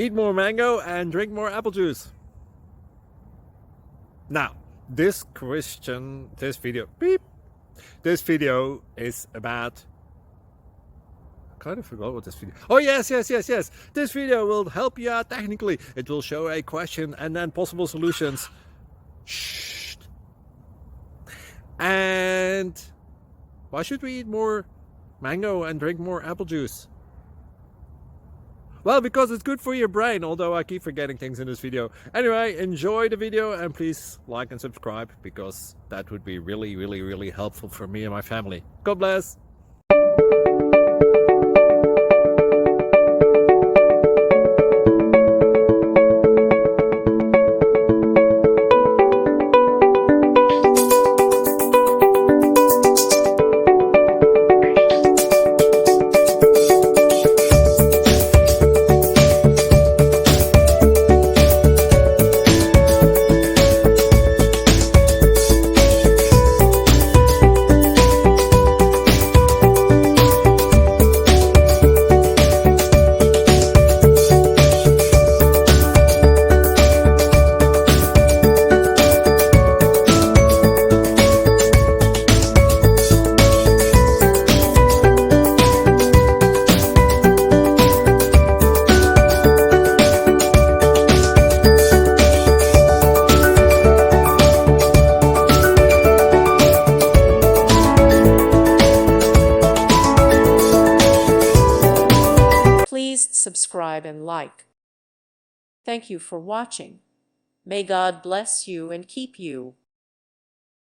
Eat more mango and drink more apple juice. Now, this video is about, I kind of forgot what this video. Oh yes. This video will help you out technically. It will show a question and then possible solutions. Shh. And why should we eat more mango and drink more apple juice? Well, because it's good for your brain, although I keep forgetting things in this video. Anyway, enjoy the video and please like and subscribe, because that would be really helpful for me and my family. God bless! Please subscribe and like. Thank you for watching. May God bless you and keep you.